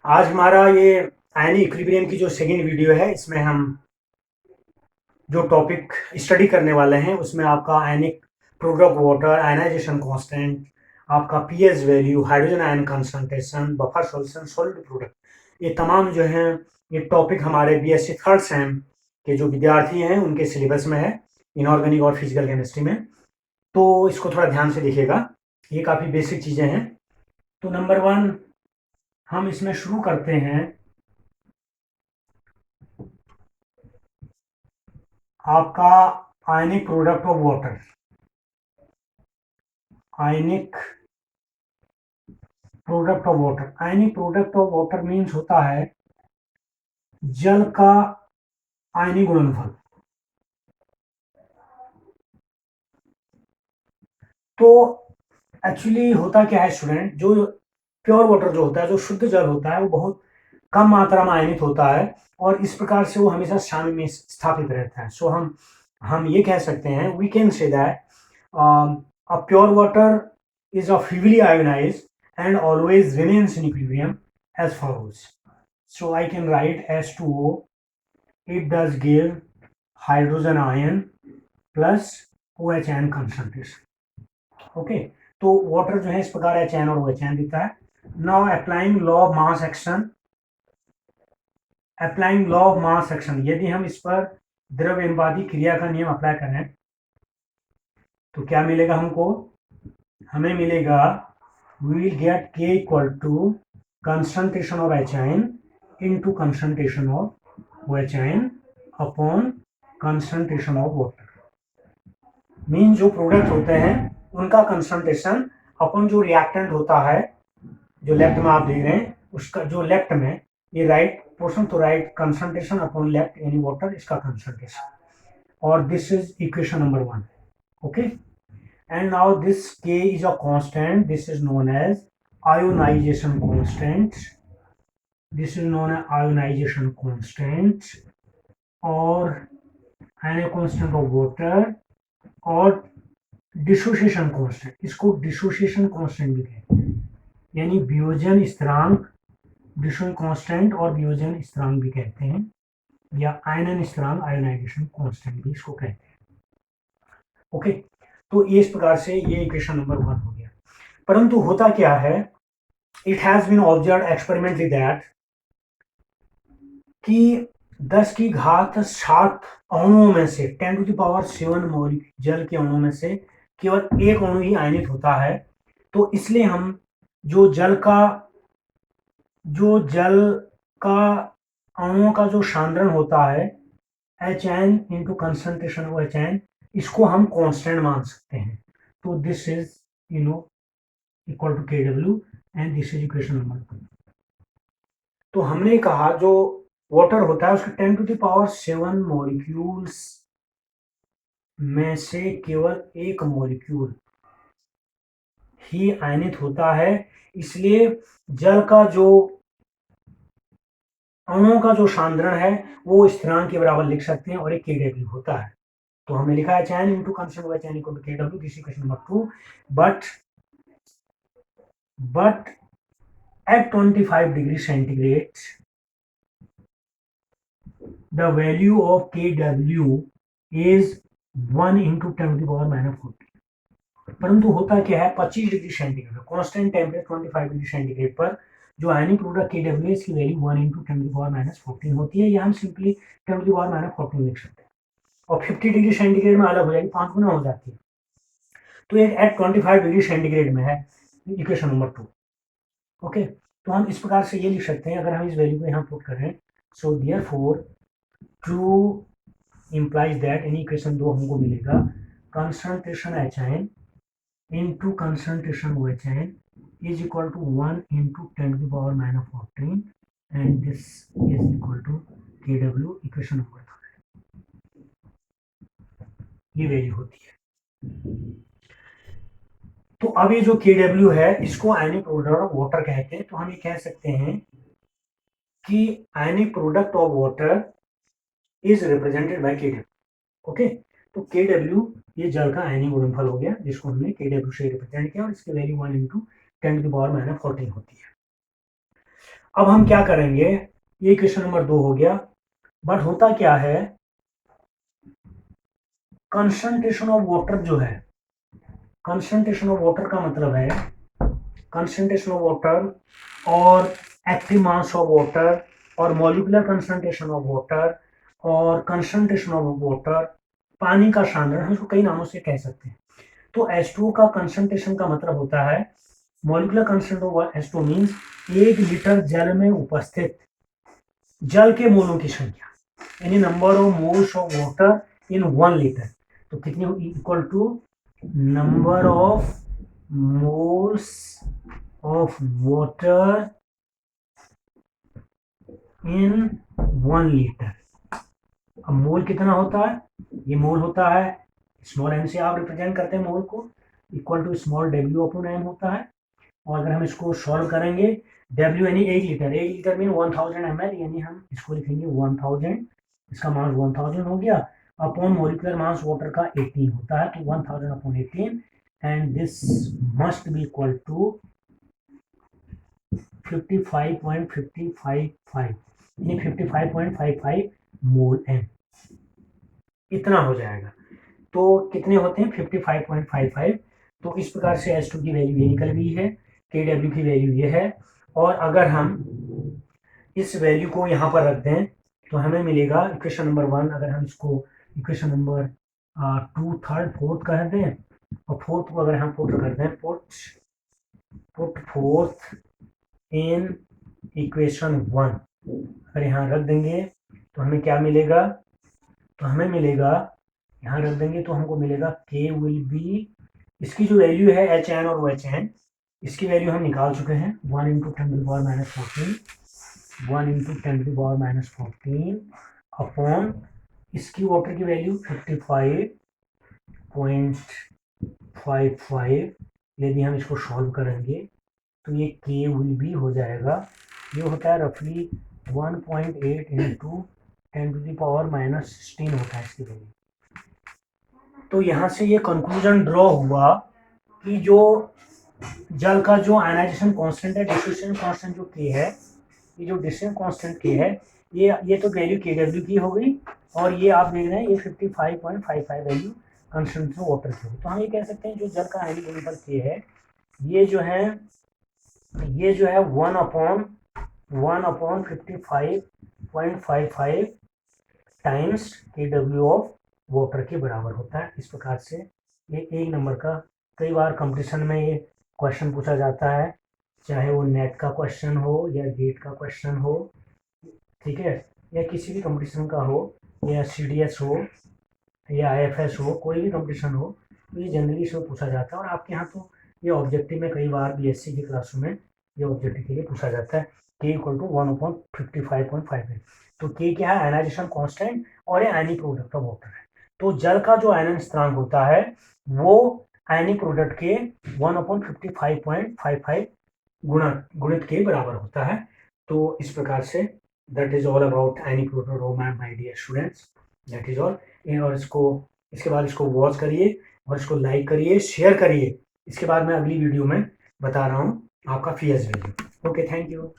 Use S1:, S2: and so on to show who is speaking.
S1: आज हमारा ये आयनिक इक्विलिब्रियम की जो सेकंड वीडियो है, इसमें हम जो टॉपिक स्टडी करने वाले हैं उसमें आपका ionic product water, ionization constant, आपका pH value, hydrogen ion concentration, buffer solution, solid product, ये तमाम जो हैं ये टॉपिक हमारे बीएससी थर्ड सेम के जो विद्यार्थी हैं उनके सिलेबस में है, इनऑर्गेनिक और फिजिकल केमिस्ट्री में। तो इसको थोड़ा ध्यान से देखिएगा, ये काफ़ी बेसिक चीज़ें हैं। तो नंबर वन हम इसमें शुरू करते हैं आपका ionic product of water. Ionic product of water, ionic product of water means होता है जल का आयनिक गुणनफल। तो एक्चुअली होता क्या है स्टूडेंट, जो प्योर वाटर जो होता है, जो शुद्ध जल होता है, वो बहुत कम मात्रा में आयनित होता है और इस प्रकार से वो हमेशा शांत में स्थापित रहता है। सो हम ये कह सकते हैं, we can say that a pure water is of heavily ionized and always remains in equilibrium as follows. So I can write H2O, it does give hydrogen ion plus OH ion concentration. Okay, तो water जो है इस प्रकार HN और OH दिखता है। Now applying law of mass action, applying law of mass action, यदि हम इस पर द्रव्यवादी क्रिया का नियम अप्लाई करें तो क्या मिलेगा हमको? हमें मिलेगा we will get K equal to concentration of H ion into concentration of OH ion upon concentration of water। Mean जो प्रोडक्ट होते हैं उनका कंसंट्रेशन अपन जो रिएक्टेंट होता है, जो लेफ्ट में आप देख रहे हैं उसका, जो लेफ्ट में ये राइट पोर्शन, तो right concentration upon left any water, इसका कंसंट्रेशन, और this is equation number 1। Okay, and now this K is a constant, this is known as ionization constant, this is known as ionization constant or anion constant of water और dissociation constant, इसको dissociation constant भी कहते हैं, यानी वियोजन स्थिरांक, dissociation constant और वियोजन स्थिरांक भी कहते हैं, या आयनन स्थिरांक, आयोनाइजेशन कांस्टेंट भी इसको कहते हैं। ओके, तो ये इस प्रकार से ये इक्वेशन नंबर 1 हो गया। परंतु होता क्या है, it has been observe experimentally that कि 10 की घात 60 अणुओं में से 10⁻⁷ मौलिक जल के अणुओं में से केवल एक अणु ही आयनित होता है। तो इसलिए हम जो जल का अणुओं का जो सांद्रण होता है HN into concentration of HN, इसको हम कांस्टेंट मान सकते हैं। तो this is equal to KW and this is equation number 2। तो हमने कहा जो वाटर होता है उसके 10⁻⁷ मॉलिक्यूल्स में से केवल एक मॉलिक्यूल ही आयनित होता है, इसलिए जल का जो अणुओं का जो सांद्रण है वो स्थिरांक के बराबर लिख सकते हैं और एक KW होता है। तो हमने लिखा है HN into concentration HN equal to KW, this equation number 2। But at 25 degree centigrade the value of KW is 1 into 10⁻⁴। परंतु होता क्या है, 25 degree centigrade constant temperature 25 degree centigrade पर जो आयनिक प्रोडक्ट KW इसकी वैल्यू 1 into 10⁻⁴ होती है, या हम सिंपली 10⁻⁴ लिख सकते हैं, और 50 डिग्री सेंटीग्रेड में अलग हो जाएगी, 5 गुना हो जाती है। तो ये एट 25 डिग्री सेंटीग्रेड में है, इक्वेशन नंबर 2। ओके, तो हम इस प्रकार से ये लिख सकते हैं, अगर हम इस वैल्यू को यहाँ पुट करें, so therefore true implies that, यानी इक्वेशन 2 हमको मिलेगा concentration HN into concentration OHN is equal to 1 into 10⁻⁴, and this is equal to KW, equation number 3 ये वैल्यू होती है। तो अब ये जो KW है इसको आयनिक प्रोडक्ट ऑफ वाटर कहते हैं। तो हम ये कह सकते हैं कि आयनिक product of water is represented by KW। Okay, तो KW ये जल का आयनिक गुणनफल हो गया, जिसको हमने KW से रिप्रेजेंट किया, और इसकी वैल्यू 1 into 10⁻⁴ होती है। अब हम क्या करेंगे, ये क्वेश्चन नंबर 2 हो गया। बट होता क्या है, कंसंट्रेशन ऑफ वाटर जो है, कंसंट्रेशन ऑफ वाटर का मतलब है कंसंट्रेशन ऑफ वाटर और एक्टिव मास ऑफ वाटर और मॉलिक्यूलर कंसंट्रेशन ऑफ वाटर और कंसंट्रेशन ऑफ वाटर, पानी का सांद्रण, हम इसको कई नामों से कह सकते हैं। तो H2 का कंसंट्रेशन का मतलब होता है, molecular concentration of H2 means 1 litre जल में उपस्थित जल के मोलों की संख्या, यानी number of moles of water in 1 litre. तो कितनी equal to number of moles of water in 1 litre. अब मोल कितना होता है, ये मोल होता है, स्मॉल m से आप रिप्रेजेंट करते हैं मोल को, इक्वल टू स्मॉल w/m होता है। और अगर हम इसको सॉल्व करेंगे, W यानी 1 लीटर मीन 1000 ml, यानी हम इसको लिखेंगे 1000, इसका मास 1000 हो गया, अपॉन मॉलिक्यूलर मास वाटर का 18 होता है, तो 1000 upon 18, and this must be equal to 55.555, यानी 55.55 मोल m, इतना हो जाएगा। तो कितने होते हैं 55.55। तो इस प्रकार से H2 की वैल्यू ये निकल गई है, Kw की वैल्यू ये है। और अगर हम इस वैल्यू को यहाँ पर रख दें तो हमें मिलेगा इक्वेशन नंबर 1, अगर हम इसको इक्वेशन नंबर 2 3rd 4th कर दें, और 4th को अगर हम पुट कर दें, पुट 4th इन इक्वेशन 1, अगर यहाँ रख देंगे तो हमें क्या मिलेगा, तो हमें मिलेगा, यहाँ रख देंगे तो हमको मिलेगा K विल बी, इसकी जो वैल्यू है HN और OHN, इसकी वैल्यू हम निकाल चुके हैं, 1 × 10⁻⁻14, 1 × 10⁻⁻14 अपॉन इसकी वाटर की वैल्यू 55.55। यदि हम इसको सॉल्व करेंगे तो ये K विल बी हो जाएगा, ये होता है रफली 1.8 × 10⁻⁻16 होता है इसकी वैल्यू। तो यहाँ से ये कंक्लूजन ड्रॉ हुआ कि जो जल का जो आयनाइजेशन कांस्टेंट है, डिस्ट्रीब्यूशन कांस्टेंट जो K है, ये जो डिस्ट्रीब्यूशन कांस्टेंट K है, ये तो वैल्यू Kw की हो गई, और ये आप देख रहे हैं ये 55.55 वैल्यू कंसंट्रेशन वाटर की होगी। तो हम ये कह सकते हैं जो जल का आयनिक गुणनफल K है, ये जो है 1/55.55 टाइम्स Kw ऑफ वाटर के बराबर होता है। इस प्रकार से ये 1 नंबर का, कई बार कंपटीशन में ये क्वेश्चन पूछा जाता है, चाहे वो नेट का क्वेश्चन हो या गेट का क्वेश्चन हो, ठीक है, या किसी भी कंपटीशन का हो, या CDS हो या IFS हो, कोई भी कंपटीशन हो, तो ये जनरली इसमें पूछा जाता है। और आपके यहाँ तो ये ऑब्जेक्टिव में कई बार BSc की क्लासों में ये ऑब्जेक्टिव के लिए पूछा जाता है, K = 1/55.5। तो K क्या है, आयनाइजेशन कांस्टेंट, और ये आयनिक प्रोडक्ट ऑफ वाटर है। तो जल का जो आयनन स्थिरांक होता है वो आयनिक प्रोडक्ट के 1/55.55 गुणित के बराबर होता है। तो इस प्रकार से that is all about ionic product of my dear students, that is all. और इसके बाद इसको वॉच करिए और इसको लाइक करिए, शेयर करिए। इसके बाद मैं अगली वीडियो में बता रहा हूँ आपका फीएस वैल्यू। Okay, thank you.